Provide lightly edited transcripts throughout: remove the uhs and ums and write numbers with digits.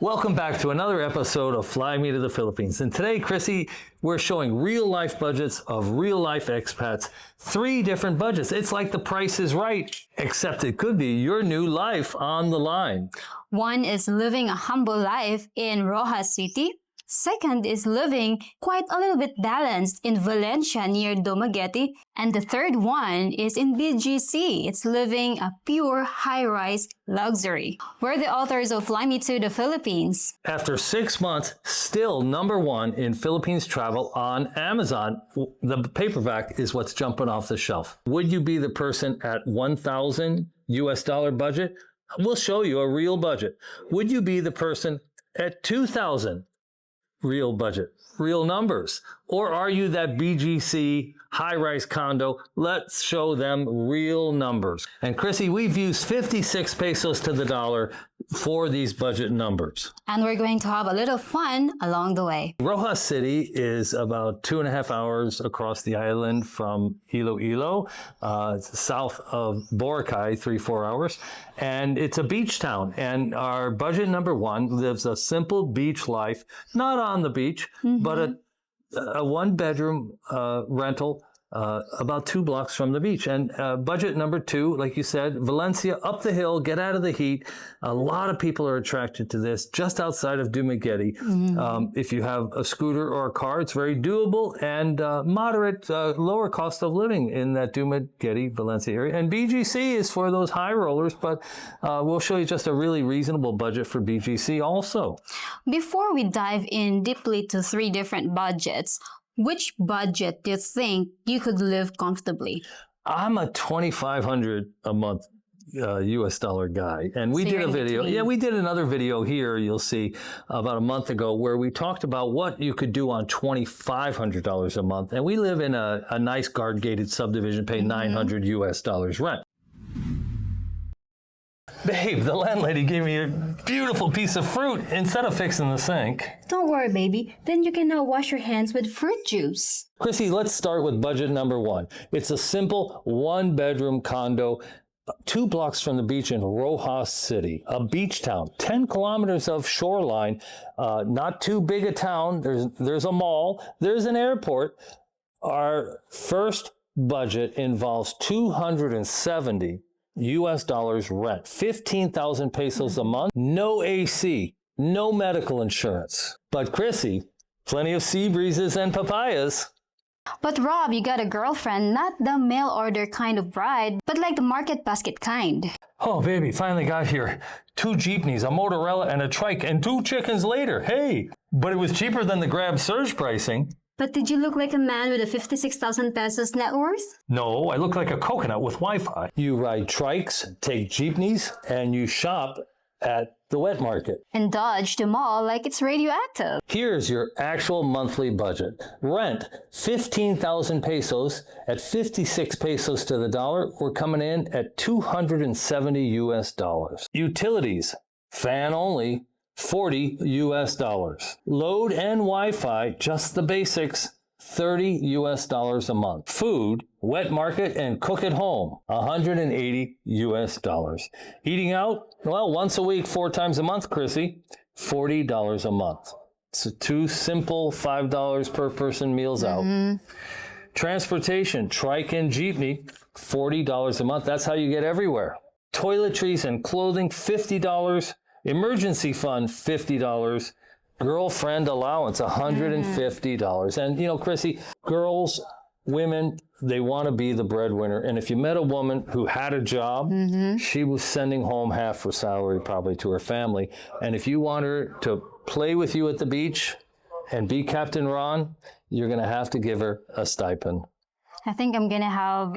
Welcome back to another episode of Fly Me to the Philippines. And today, Chrissy, we're showing real life budgets of real life expats. 3 different budgets. It's like The Price is Right, except it could be your new life on the line. One is living a humble life in Rojas City. Second is living quite a little bit balanced in Valencia near Dumaguete. And the third one is in BGC. It's living a pure high-rise luxury. We're the authors of Fly Me to the Philippines. After 6 months, still #1 in Philippines travel on Amazon. The paperback is what's jumping off the shelf. Would you be the person at $1,000 US budget? We'll show you a real budget. Would you be the person at $2,000? Real budget, real numbers? Or are you that BGC high-rise condo? Let's show them real numbers. And Chrissy, we've used 56 pesos to the dollar for these budget numbers. And we're going to have a little fun along the way. Rojas City is about 2.5 hours across the island from Iloilo. It's south of Boracay, 3-4 hours. And it's a beach town. And our budget #1 lives a simple beach life, not on the beach, but a 1-bedroom rental about 2 blocks from the beach. And budget #2, like you said, Valencia, up the hill, get out of the heat. A lot of people are attracted to this, just outside of Dumaguete. If you have a scooter or a car, it's very doable and moderate, lower cost of living in that Dumaguete, Valencia area. And BGC is for those high rollers, but we'll show you just a really reasonable budget for BGC also. Before we dive in deeply to 3 different budgets, which budget do you think you could live comfortably? I'm a $2,500 a month US dollar guy. And we did a video. Yeah, we did another video here, you'll see, about a month ago where we talked about what you could do on $2,500 a month. And we live in a nice guard-gated subdivision, pay $900 US rent. Babe, the landlady gave me a beautiful piece of fruit instead of fixing the sink. Don't worry, baby. Then you can now wash your hands with fruit juice. Chrissy, let's start with budget #1. It's a simple 1-bedroom condo, 2 blocks from the beach in Rojas City, a beach town, 10 kilometers of shoreline, not too big a town. There's a mall, there's an airport. Our first budget involves $270 US rent, 15,000 pesos a month, no AC, no medical insurance. But Chrissy, plenty of sea breezes and papayas. But Rob, you got a girlfriend, not the mail order kind of bride, but like the market basket kind. Oh, baby, finally got here. 2 jeepneys, a motorella, and a trike, and 2 chickens later. Hey, but it was cheaper than the Grab surge pricing. But did you look like a man with a 56,000 pesos net worth? No, I look like a coconut with Wi-Fi. You ride trikes, take jeepneys, and you shop at the wet market. And dodge the mall like it's radioactive. Here's your actual monthly budget. Rent, 15,000 pesos. At 56 pesos to the dollar, we're coming in at $270 US. Utilities, fan only, $40 US. Load and Wi-Fi, just the basics, $30 US a month. Food, wet market and cook at home, $180 US. Eating out, well, once a week, 4 times a month, Chrissy, $40 a month. So 2 simple $5 per person meals out. Transportation, trike and jeepney, $40 a month. That's how you get everywhere. Toiletries and clothing, $50. Emergency fund, $50. Girlfriend allowance, $150. And, you know, Chrissy, girls, women, they want to be the breadwinner. And if you met a woman who had a job, she was sending home half her salary probably to her family. And if you want her to play with you at the beach and be Captain Ron, you're going to have to give her a stipend. I think I'm gonna have.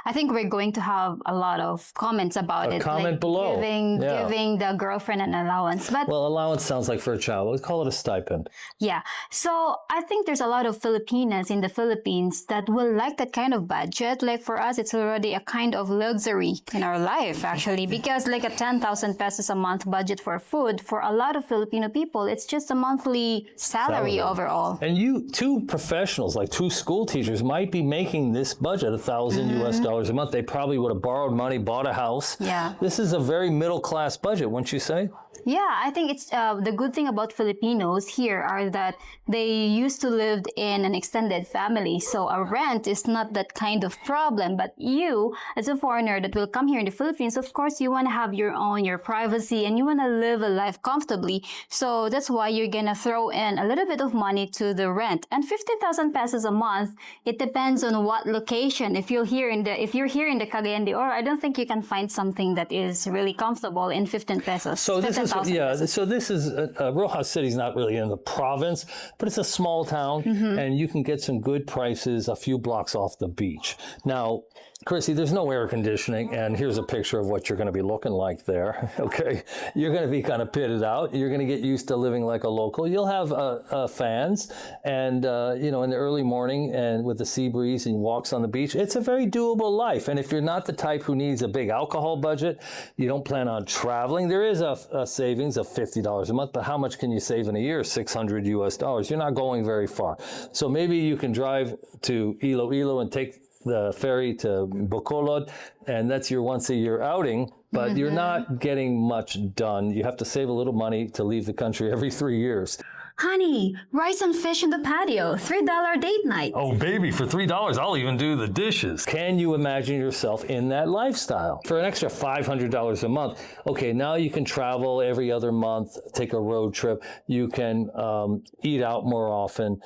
I think we're going to have a lot of comments about it. Comment like below. Giving the girlfriend an allowance, but well, allowance sounds like for a child. Let's call it a stipend. Yeah. So I think there's a lot of Filipinas in the Philippines that will like that kind of budget. Like for us, it's already a kind of luxury in our life, actually, because like a 10,000 pesos a month budget for food for a lot of Filipino people, it's just a monthly salary overall. And you, 2 professionals, like 2 school teachers, might be making this budget, $1,000 US a month. They probably would have borrowed money, bought a house. Yeah. This is a very middle class budget, wouldn't you say? Yeah, I think it's the good thing about Filipinos here are that they used to live in an extended family. So a rent is not that kind of problem. But you, as a foreigner that will come here in the Philippines, of course, you want to have your privacy, and you want to live a life comfortably. So that's why you're going to throw in a little bit of money to the rent. And 15,000 pesos a month, it depends on what location. If you're here in the Cagayan de Oro, I don't think you can find something that is really comfortable in 15 pesos. So this is, 15,000 pesos. so this is, Rojas City's not really in the province, but it's a small town, and you can get some good prices a few blocks off the beach. Now, Chrissy, there's no air conditioning, and here's a picture of what you're going to be looking like there, okay? You're going to be kind of pitted out. You're going to get used to living like a local. You'll have fans, and, you know, in the early morning and with the sea breeze and walks on the beach, it's a very doable life. And if you're not the type who needs a big alcohol budget, you don't plan on traveling, there is a savings of $50 a month, but how much can you save in a year? $600 US. You're not going very far. So maybe you can drive to Iloilo and take the ferry to Bacolod, and that's your once-a-year outing, but you're not getting much done. You have to save a little money to leave the country every 3 years. Honey, rice and fish in the patio, $3 date night. Oh, baby, for $3, I'll even do the dishes. Can you imagine yourself in that lifestyle? For an extra $500 a month, okay, now you can travel every other month, take a road trip. You can eat out more often.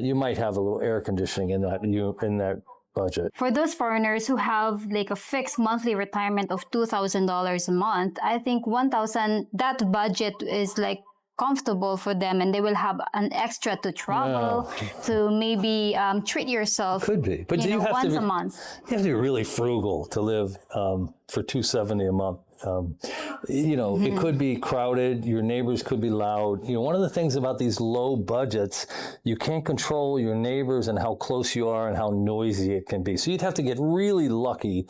You might have a little air conditioning in that budget. For those foreigners who have like a fixed monthly retirement of $2,000 a month, I think 1,000, that budget is like comfortable for them, and they will have an extra to travel, to maybe treat yourself. Could be, but you have once to a month. You have to be really frugal to live for $270 a month. You know, it could be crowded. Your neighbors could be loud. You know, one of the things about these low budgets, you can't control your neighbors and how close you are and how noisy it can be. So you'd have to get really lucky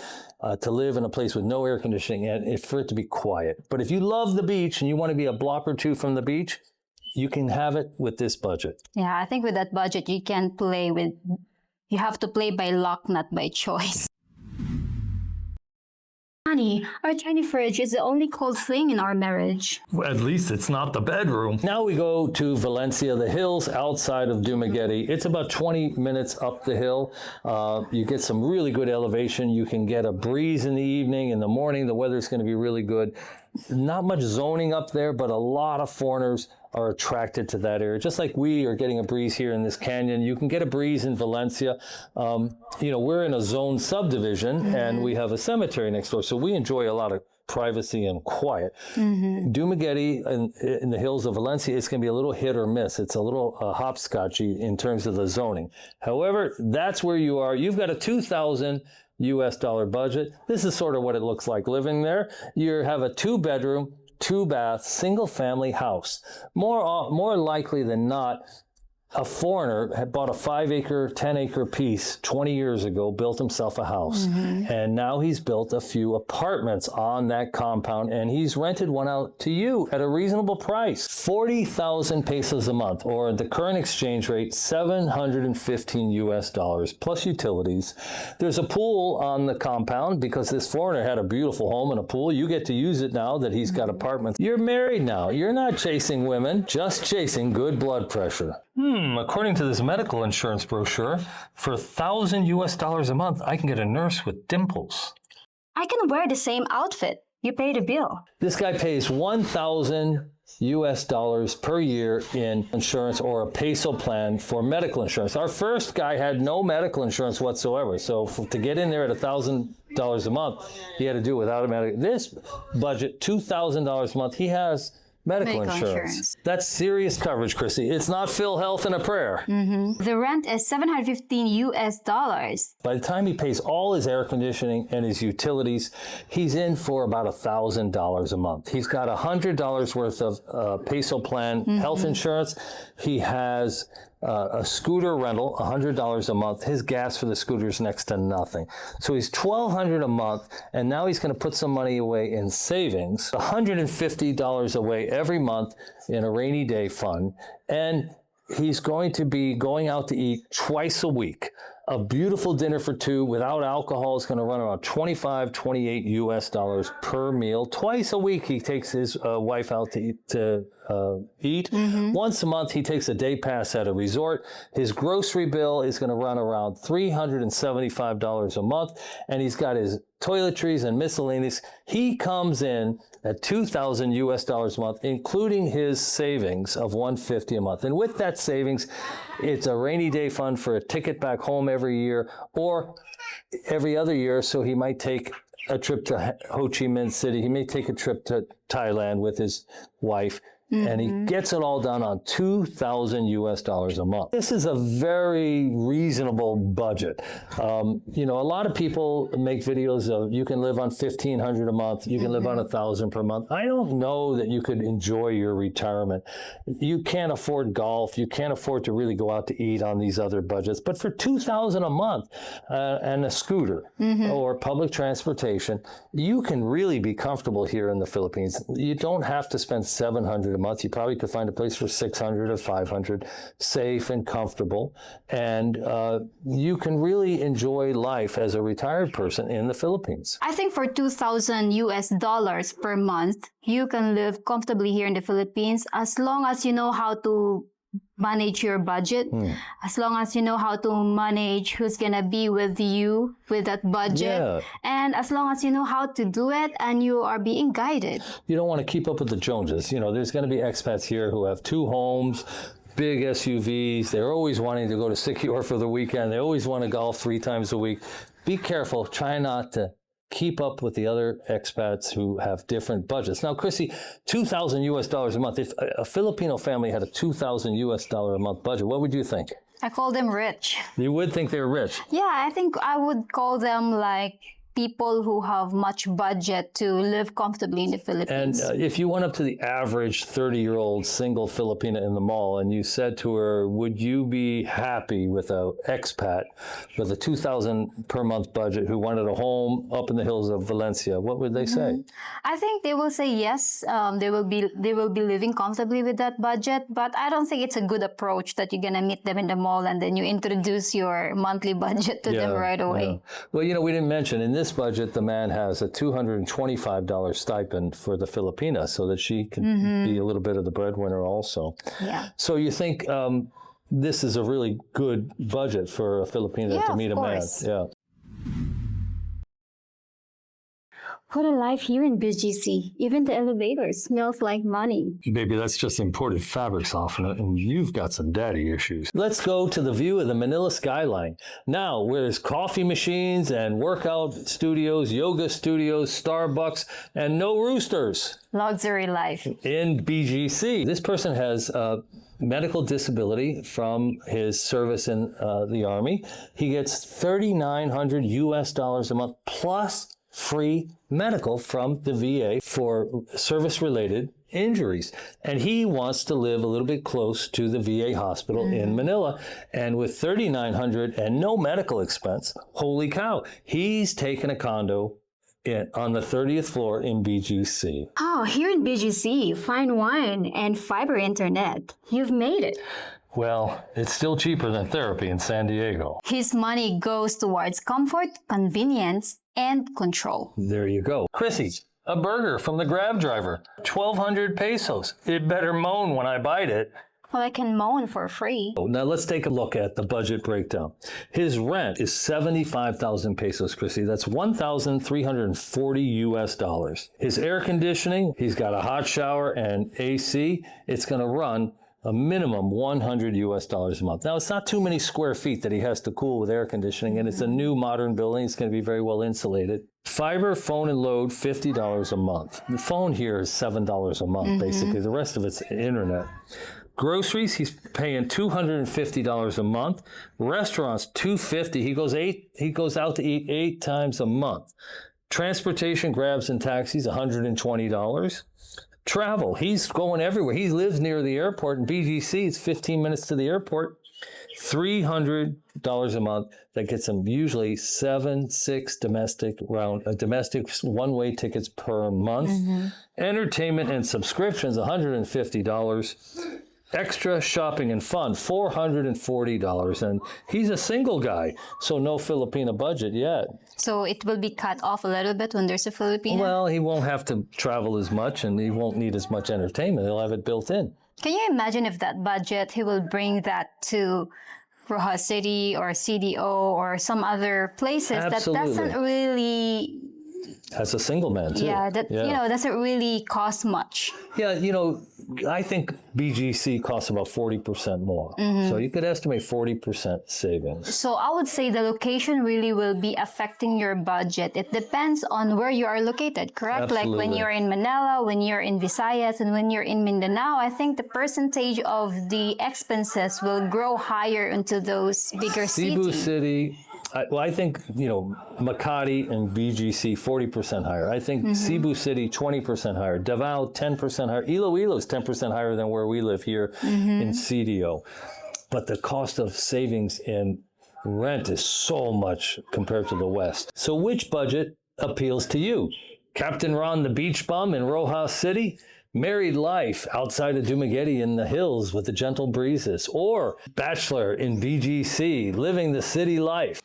to live in a place with no air conditioning and for it to be quiet. But if you love the beach and you want to be a block or two from the beach, you can have it with this budget. Yeah, I think with that budget, you have to play by luck, not by choice. Honey, our tiny fridge is the only cold thing in our marriage. Well, at least it's not the bedroom. Now we go to Valencia, the hills outside of Dumaguete. It's about 20 minutes up the hill. You get some really good elevation. You can get a breeze in the evening. In the morning, the weather's going to be really good. Not much zoning up there, but a lot of foreigners are attracted to that area. Just like we are getting a breeze here in this canyon, you can get a breeze in Valencia. You know, we're in a zone subdivision and we have a cemetery next door, so we enjoy a lot of privacy and quiet. Dumaguete in the hills of Valencia, it's going to be a little hit or miss. It's a little hopscotchy in terms of the zoning. However, that's where you are. You've got a $2,000 US budget. This is sort of what it looks like living there. You have a 2-bedroom, 2-bath, single-family house. More likely than not, a foreigner had bought a 5-acre, 10-acre piece 20 years ago, built himself a house, and now he's built a few apartments on that compound, and he's rented one out to you at a reasonable price. 40,000 pesos a month, or the current exchange rate, $715 US, plus utilities. There's a pool on the compound because this foreigner had a beautiful home and a pool. You get to use it now that he's got apartments. You're married now. You're not chasing women, just chasing good blood pressure. According to this medical insurance brochure, for $1,000 US a month, I can get a nurse with dimples. I can wear the same outfit. You pay the bill. This guy pays $1,000 US per year in insurance or a peso plan for medical insurance. Our first guy had no medical insurance whatsoever. So to get in there at $1,000 a month, he had to do it without a medical. This budget, $2,000 a month, he has medical insurance. That's serious coverage, Chrissy. It's not PhilHealth and a prayer. The rent is $715 US. By the time he pays all his air conditioning and his utilities, he's in for about $1,000 a month. He's got $100 worth of peso plan health insurance. He has a scooter rental, $100 a month. His gas for the scooter is next to nothing. So he's $1,200 a month, and now he's going to put some money away in savings, $150 away every month in a rainy day fund, and he's going to be going out to eat twice a week. A beautiful dinner for two without alcohol is going to run around $28 per meal. Twice a week, he takes his wife out to eat. Once a month, he takes a day pass at a resort. His grocery bill is going to run around $375 a month, and he's got his toiletries and miscellaneous. He comes in at $2,000 a month, including his savings of $150 a month. And with that savings, it's a rainy day fund for a ticket back home every year or every other year. So he might take a trip to Ho Chi Minh City. He may take a trip to Thailand with his wife. And he gets it all done on $2,000 a month. This is a very reasonable budget. You know, a lot of people make videos of you can live on $1,500 a month, you can live on $1,000 per month. I don't know that you could enjoy your retirement. You can't afford golf. You can't afford to really go out to eat on these other budgets. But for $2,000 a month and a scooter or public transportation, you can really be comfortable here in the Philippines. You don't have to spend $700 a month. You probably could find a place for $600 or $500, safe and comfortable, and you can really enjoy life as a retired person in the Philippines. I think for $2,000 per month, you can live comfortably here in the Philippines as long as you know how to manage your budget, as long as you know how to manage who's gonna be with you with that budget, and as long as you know how to do it and you are being guided. You don't want to keep up with the Joneses. You know, there's going to be expats here who have 2 homes, big SUVs. They're always wanting to go to Secure for the weekend. They always want to golf 3 times a week. Be careful. Try not to keep up with the other expats who have different budgets. Now, Chrissy, $2,000 a month. If a Filipino family had a $2,000 a month budget, what would you think? I call them rich. You would think they're rich. Yeah, I think I would call them like people who have much budget to live comfortably in the Philippines. And if you went up to the average 30-year-old single Filipina in the mall and you said to her, would you be happy with an expat with a $2,000 per month budget who wanted a home up in the hills of Valencia, what would they say? I think they will say yes. They will be living comfortably with that budget, but I don't think it's a good approach that you're gonna meet them in the mall and then you introduce your monthly budget to them right away. Well, you know, we didn't mention in this budget, the man has a $225 stipend for the Filipina so that she can be a little bit of the breadwinner also. Yeah. So you think this is a really good budget for a Filipina to meet a man? Yeah. What a life here in BGC. Even the elevator smells like money. Baby, that's just imported fabric softener, and you've got some daddy issues. Let's go to the view of the Manila skyline. Now, where there's coffee machines and workout studios, yoga studios, Starbucks, and no roosters. Luxury life. In BGC. This person has medical disability from his service in the Army. He gets $3,900 a month plus free medical from the VA for service-related injuries. And he wants to live a little bit close to the VA hospital in Manila. And with $3,900 and no medical expense, holy cow, he's taken a condo on the 30th floor in BGC. Oh, here in BGC, fine wine and fiber internet. You've made it. Well, it's still cheaper than therapy in San Diego. His money goes towards comfort, convenience, and control. There you go. Chrissy, a burger from the Grab driver. 1,200 pesos. It better moan when I bite it. Well, I can moan for free. Now let's take a look at the budget breakdown. His rent is 75,000 pesos, Chrissy. That's $1,340. His air conditioning, he's got a hot shower and AC. It's going to run a minimum $100 a month. Now, it's not too many square feet that he has to cool with air conditioning, and it's a new modern building. It's going to be very well insulated. Fiber, phone, and load, $50 a month. The phone here is $7 a month, basically. The rest of it's internet. Groceries, he's paying $250 a month. Restaurants, $250. He goes out to eat 8 times a month. Transportation, grabs and taxis, $120. Travel, he's going everywhere. He lives near the airport. In BGC, it's 15 minutes to the airport. $300 a month. That gets him usually 6 domestic one-way tickets per month. Entertainment and subscriptions, $150. extra shopping and fun, $440. And he's a single guy, so no Filipina budget yet. So it will be cut off a little bit when there's a Filipino? Well, he won't have to travel as much and he won't need as much entertainment. He'll have it built in. Can you imagine if that budget, he will bring that to Rojas City or CDO or some other places Absolutely. that doesn't really, As a single man, too. doesn't really cost much. Yeah, I think BGC costs about 40% more. So you could estimate 40% savings. So I would say the location really will be affecting your budget. It depends on where you are located, correct? Like when Absolutely. you're in Manila, when you're in Visayas, and when you're in Mindanao, I think the percentage of the expenses will grow higher into those bigger Cebu cities. City, I think, Makati and BGC 40% higher. I think Cebu City 20% higher. Davao 10% higher. Iloilo is 10% higher than where we live here in CDO. But the cost of savings in rent is so much compared to the West. So which budget appeals to you? Captain Ron the Beach Bum in Rojas City? Married life outside of Dumaguete in the hills with the gentle breezes? Or bachelor in BGC, living the city life?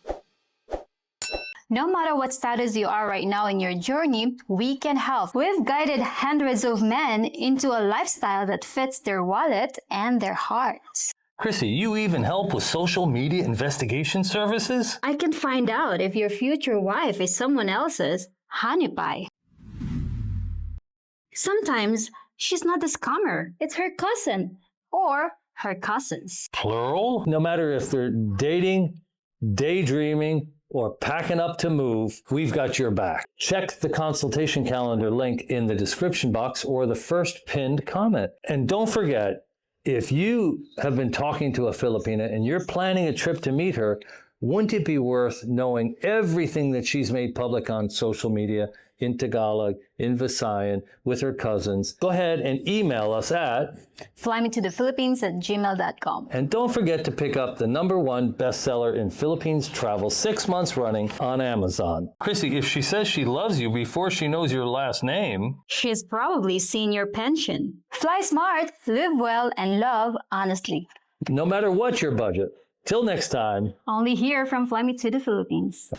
No matter what status you are right now in your journey, we can help. We've guided hundreds of men into a lifestyle that fits their wallet and their hearts. Chrissy, you even help with social media investigation services? I can find out if your future wife is someone else's honey pie. Sometimes she's not the scammer, it's her cousin or her cousins. Plural? No matter if they're dating, daydreaming, or packing up to move, we've got your back. Check the consultation calendar link in the description box or the first pinned comment. And don't forget, if you have been talking to a Filipina and you're planning a trip to meet her, wouldn't it be worth knowing everything that she's made public on social media in Tagalog, in Visayan, with her cousins? Go ahead and email us at flymetothephilippines@gmail.com. And don't forget to pick up the #1 bestseller in Philippines travel 6 months running on Amazon. Chrissy, if she says she loves you before she knows your last name, She's probably seen your pension. Fly smart, live well, and love honestly. no matter what your budget. Till next time. Only here from Fly Me to the Philippines.